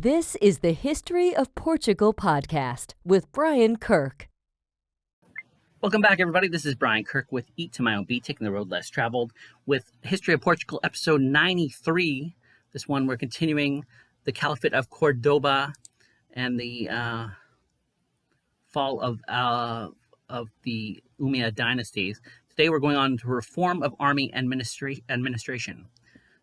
This is the History of Portugal podcast with Brian Kirk. Welcome back, everybody. This is Brian Kirk with Eat to My Own Beat, taking the road less traveled with History of Portugal, episode 93. This one, we're continuing the Caliphate of Cordoba and the fall of the Umayyad dynasties. Today, we're going on to reform of army administration.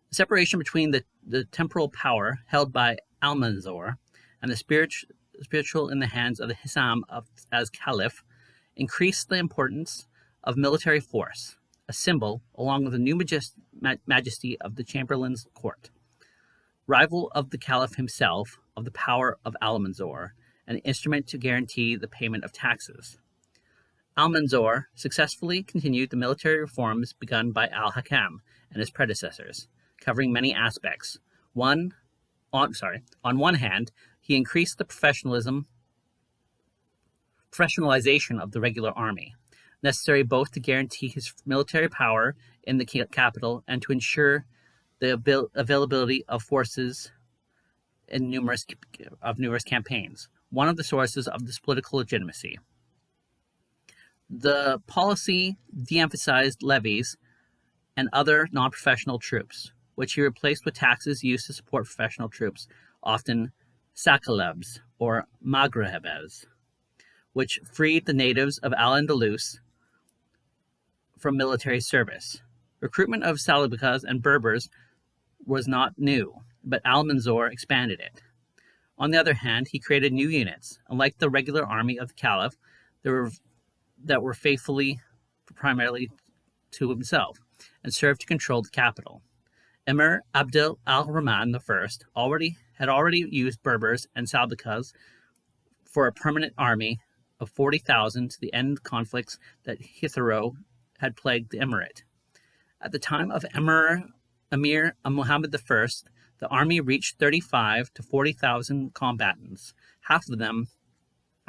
The separation between the temporal power held by Almanzor and the spiritual in the hands of the Hisham as Caliph increased the importance of military force, a symbol, along with the new majesty of the Chamberlain's court. Rival of the Caliph himself, of the power of Almanzor, an instrument to guarantee the payment of taxes. Almanzor successfully continued the military reforms begun by Al-Hakam and his predecessors, covering many aspects. On one hand, he increased the professionalization of the regular army, necessary both to guarantee his military power in the capital and to ensure the availability of forces in numerous campaigns, one of the sources of this political legitimacy. The policy de-emphasized levies and other non-professional troops, which he replaced with taxes used to support professional troops, often sakalebs or magrebes, which freed the natives of Al-Andalus from military service. Recruitment of Salabikas and Berbers was not new, but Almanzor expanded it. On the other hand, he created new units, unlike the regular army of the Caliph, that were faithfully primarily to himself, and served to control the capital. Emir Abdel al-Rahman I had already used Berbers and Salabikas for a permanent army of 40,000 to the end conflicts that hitherto had plagued the emirate. At the time of Emir Muhammad I, the army reached 35 to 40,000 combatants, half of them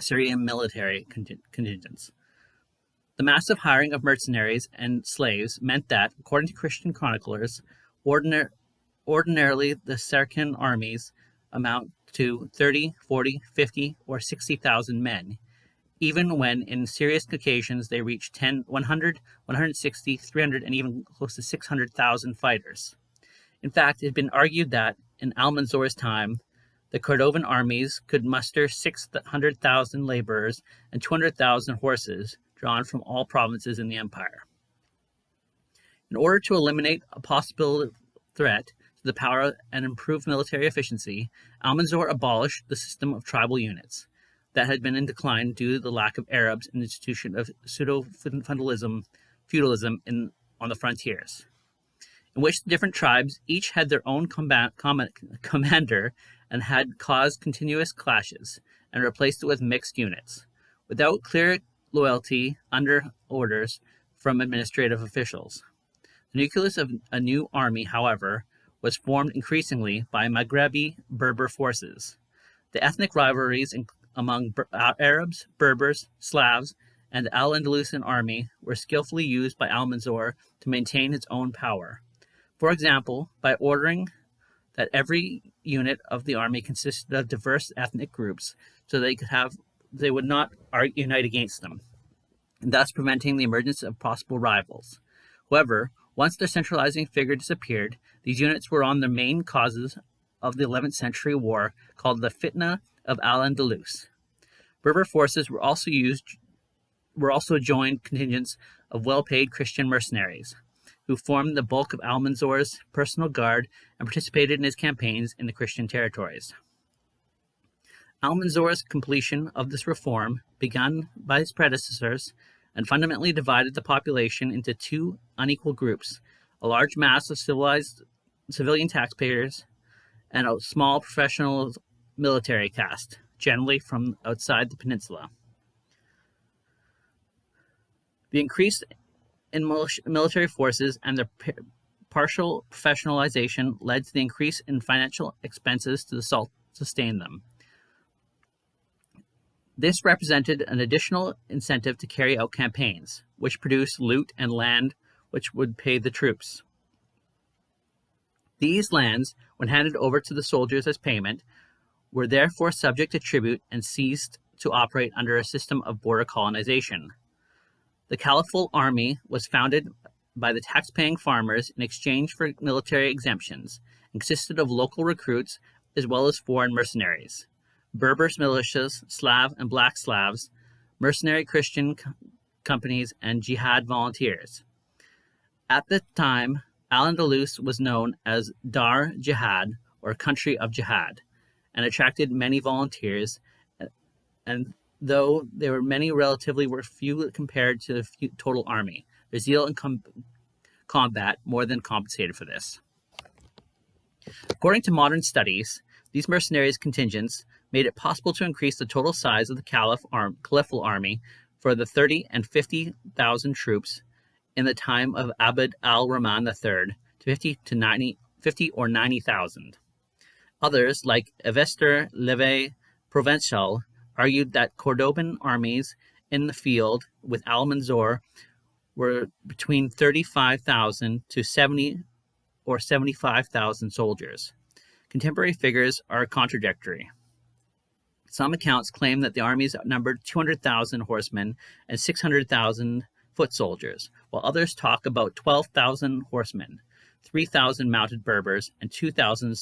Syrian military contingents. The massive hiring of mercenaries and slaves meant that, according to Christian chroniclers, ordinarily the Saracen armies amount to 30, 40, 50, or 60,000 men, even when in serious occasions they reach 10, 100, 160, 300, and even close to 600,000 fighters. In fact, it had been argued that in Almanzor's time, the Cordovan armies could muster 600,000 laborers and 200,000 horses drawn from all provinces in the empire. In order to eliminate a possible threat to the power and improve military efficiency, Almanzor abolished the system of tribal units that had been in decline due to the lack of Arabs and the institution of pseudo-feudalism on the frontiers, in which the different tribes each had their own commander and had caused continuous clashes, and replaced it with mixed units, without clear loyalty under orders from administrative officials. The nucleus of a new army, however, was formed increasingly by Maghrebi Berber forces. The ethnic rivalries among Arabs, Berbers, Slavs, and the Al-Andalusian army were skillfully used by Almanzor to maintain its own power. For example, by ordering that every unit of the army consisted of diverse ethnic groups so they would not unite against them, and thus preventing the emergence of possible rivals. However, once their centralizing figure disappeared, these units were on the main causes of the 11th century war called the Fitna of Al-Andalus. Berber forces were also joined contingents of well-paid Christian mercenaries, who formed the bulk of Almanzor's personal guard and participated in his campaigns in the Christian territories. Almanzor's completion of this reform, begun by his predecessors, and fundamentally divided the population into two unequal groups, a large mass of civilian taxpayers and a small professional military caste, generally from outside the peninsula. The increase in military forces and their partial professionalization led to the increase in financial expenses to sustain them. This represented an additional incentive to carry out campaigns, which produced loot and land which would pay the troops. These lands, when handed over to the soldiers as payment, were therefore subject to tribute and ceased to operate under a system of border colonization. The Caliphon Army was founded by the tax-paying farmers in exchange for military exemptions and consisted of local recruits as well as foreign mercenaries, Berber militias, Slav and Black Slavs, mercenary Christian companies, and jihad volunteers. At the time, Al-Andalus was known as Dar Jihad, or Country of Jihad, and attracted many volunteers, and though there were many, relatively were few compared to the total army. Their zeal in combat more than compensated for this. According to modern studies, these mercenaries contingents made it possible to increase the total size of the Caliphal army for the 30 and 50,000 troops in the time of Abd al-Rahman III to 50 or 90,000. Others, like Evester Leve Provençal, argued that Cordoban armies in the field with Almanzor were between 35,000 to 70 or 75,000 soldiers. Contemporary figures are contradictory. Some accounts claim that the armies numbered 200,000 horsemen and 600,000 foot soldiers, while others talk about 12,000 horsemen, 3,000 mounted Berbers, and 2,000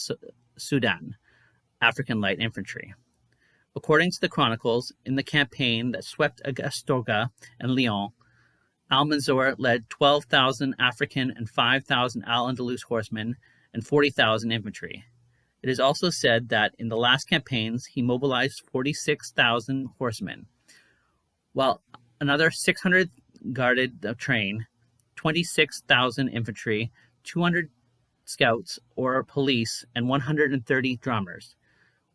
Sudan, African light infantry. According to the chronicles, in the campaign that swept Astorga and Lyon, Almanzor led 12,000 African and 5,000 Al-Andalus horsemen and 40,000 infantry. It is also said that in the last campaigns he mobilized 46,000 horsemen, while another 600 guarded the train, 26,000 infantry, 200 scouts or police, and 130 drummers.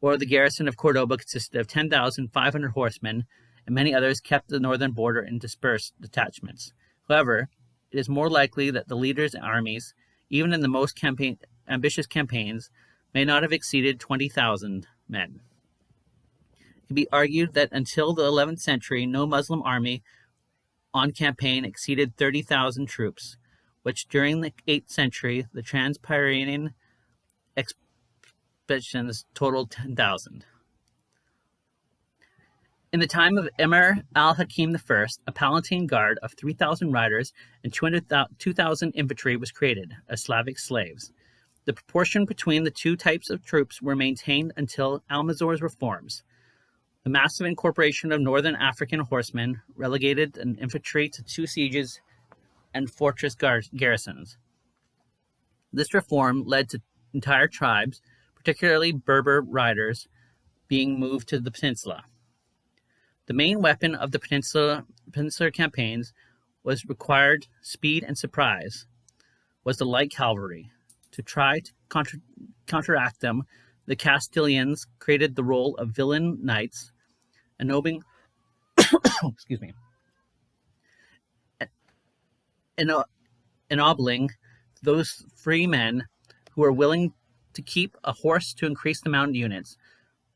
Or the garrison of Cordoba consisted of 10,500 horsemen, and many others kept the northern border in dispersed detachments. However, it is more likely that the leaders' armies, even in the most ambitious campaigns, may not have exceeded 20,000 men. It can be argued that until the 11th century, no Muslim army on campaign exceeded 30,000 troops, which during the 8th century, the Transpyrenean expeditions totaled 10,000. In the time of Emir al-Hakim I, a Palatine guard of 3,000 riders and 2,000 infantry was created as Slavic slaves. The proportion between the two types of troops were maintained until Almanzor's reforms. The massive incorporation of northern African horsemen relegated an infantry to 2 sieges and fortress garrisons. This reform led to entire tribes, particularly Berber riders, being moved to the peninsula. The main weapon of the peninsular campaigns was required speed and surprise, was the light cavalry. To try to counteract them, the Castilians created the role of villain knights, ennobling those free men who were willing to keep a horse to increase the mounted units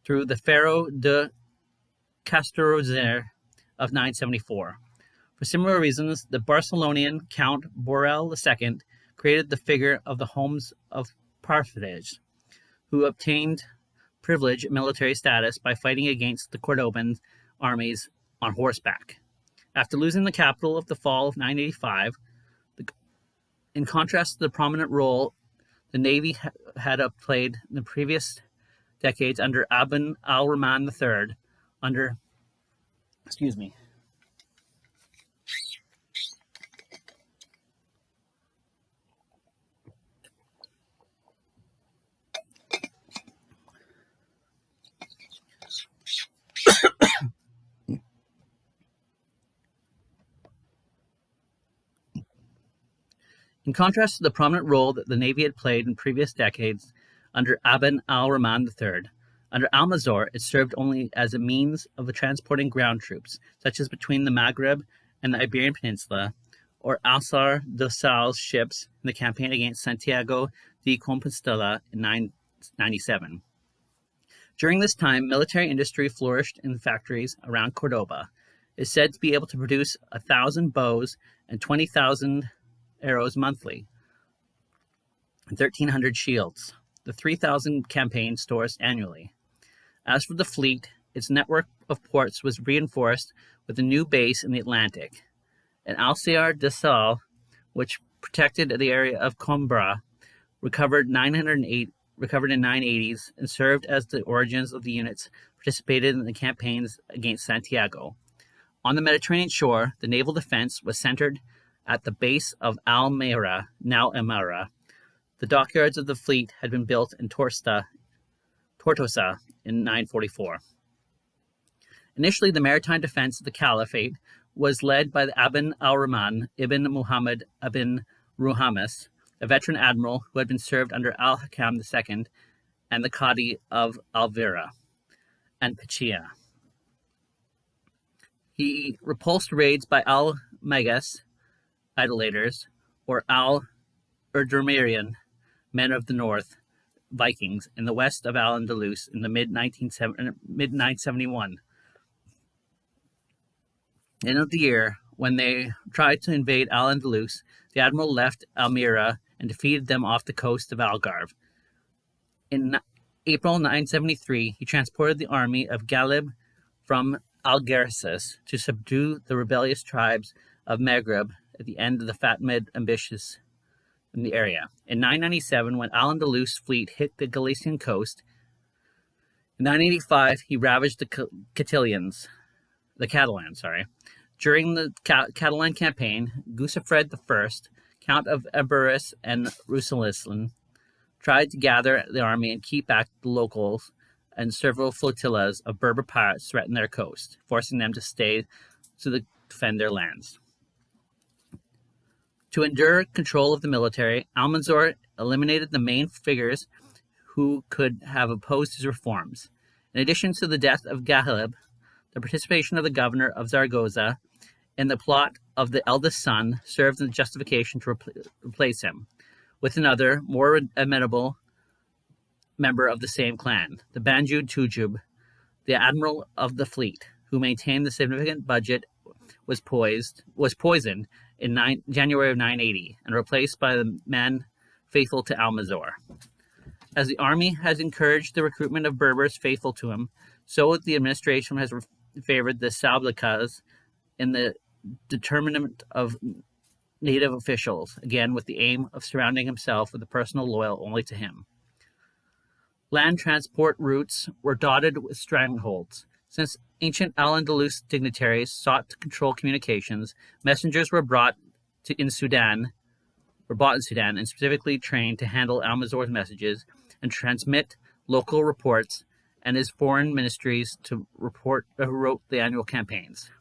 through the Pharaoh de Castarozer of 974. For similar reasons, the Barcelonian Count Borel II created the figure of the Homes of Parthage, who obtained privileged military status by fighting against the Cordoban armies on horseback. After losing the capital of the fall of 985, in contrast to the prominent role the navy had played in the previous decades under Abd al-Rahman III, In contrast to the prominent role that the navy had played in previous decades under Abd al-Rahman III, under Almanzor it served only as a means of transporting ground troops, such as between the Maghreb and the Iberian Peninsula, or Alçar de Sal's ships in the campaign against Santiago de Compostela in 997. During this time, military industry flourished in factories around Cordoba. It is said to be able to produce 1,000 bows and 20,000 arrows monthly, and 1,300 shields, the 3,000 campaign stores annually. As for the fleet, its network of ports was reinforced with a new base in the Atlantic. An Alcéar de Sal, which protected the area of Coimbra, recovered in 980s and served as the origins of the units participated in the campaigns against Santiago. On the Mediterranean shore, the naval defense was centered at the base of Almeria, now Emara. The dockyards of the fleet had been built in Tortosa in 944. Initially, the maritime defense of the Caliphate was led by the Aben al-Rahman ibn Muhammad ibn Ruhamis, a veteran admiral who had been served under Al-Hakam II and the Qadi of Alvira and Pachia. He repulsed raids by Al-Magas, idolaters, or Al-Urdurmirian, men of the north, Vikings, in the west of Al-Andalus in the mid-971. End of the year, when they tried to invade Al-Andalus, the admiral left Almeria and defeated them off the coast of Algarve. In April 973, he transported the army of Ghalib from Algeciras to subdue the rebellious tribes of Maghreb at the end of the Fatimid ambitions in the area. In 997, when Al-Andalus fleet hit the Galician coast, in 985, he ravaged the Catalans. During the Catalan campaign, Gusifred I, Count of Eburis and Roussillon, tried to gather the army and keep back the locals, and several flotillas of Berber pirates threatened their coast, forcing them to stay to defend their lands. To endure control of the military, Almanzor eliminated the main figures who could have opposed his reforms. In addition to the death of Ghalib, the participation of the governor of Zaragoza in the plot of the eldest son served as justification to replace him with another, more amenable member of the same clan, the Banjud Tujub, the admiral of the fleet, who maintained the significant budget, was poisoned in January of 980 and replaced by the man faithful to Almanzor. As the army has encouraged the recruitment of Berbers faithful to him, so the administration has favored the Sablakas in the determinant of native officials, again with the aim of surrounding himself with a personal loyal only to him. Land transport routes were dotted with strangleholds. Since ancient Al-Andalus dignitaries sought to control communications, messengers were bought in Sudan and specifically trained to handle Almanzor's messages and transmit local reports, and his foreign ministries to wrote the annual campaigns.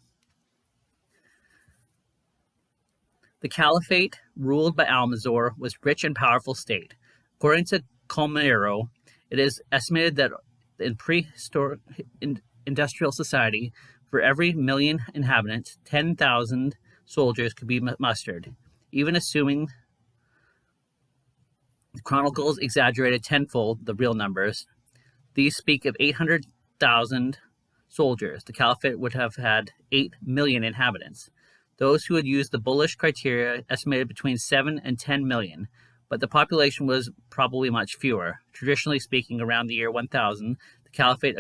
The Caliphate, ruled by Almanzor, was a rich and powerful state. According to Colmero, it is estimated that in prehistoric industrial society, for every 1 million inhabitants, 10,000 soldiers could be mustered. Even assuming the chronicles exaggerated tenfold the real numbers, these speak of 800,000 soldiers. The Caliphate would have had 8 million inhabitants. Those who had used the bullish criteria estimated between 7 and 10 million, but the population was probably much fewer. Traditionally speaking, around the year 1000, the Caliphate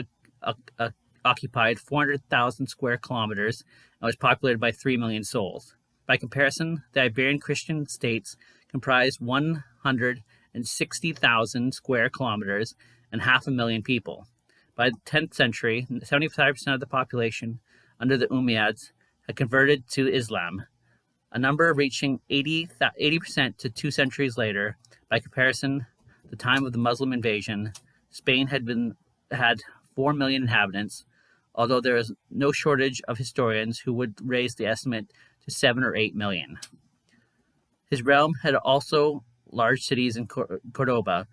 occupied 400,000 square kilometers and was populated by 3 million souls. By comparison, the Iberian Christian states comprised 160,000 square kilometers and 500,000 people. By the 10th century, 75% of the population under the Umayyads had converted to Islam, a number reaching 80% to 2 centuries later. By comparison, the time of the Muslim invasion, Spain had 4 million inhabitants, although there is no shortage of historians who would raise the estimate to 7 or 8 million. His realm had also large cities in Cordoba,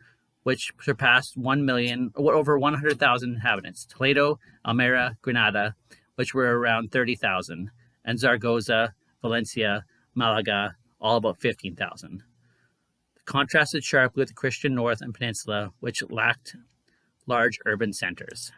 which surpassed 1 million, over 100,000 inhabitants. Toledo, Almeria, Granada, which were around 30,000, and Zaragoza, Valencia, Malaga, all about 15,000. Contrasted sharply with the Christian North and Peninsula, which lacked large urban centers.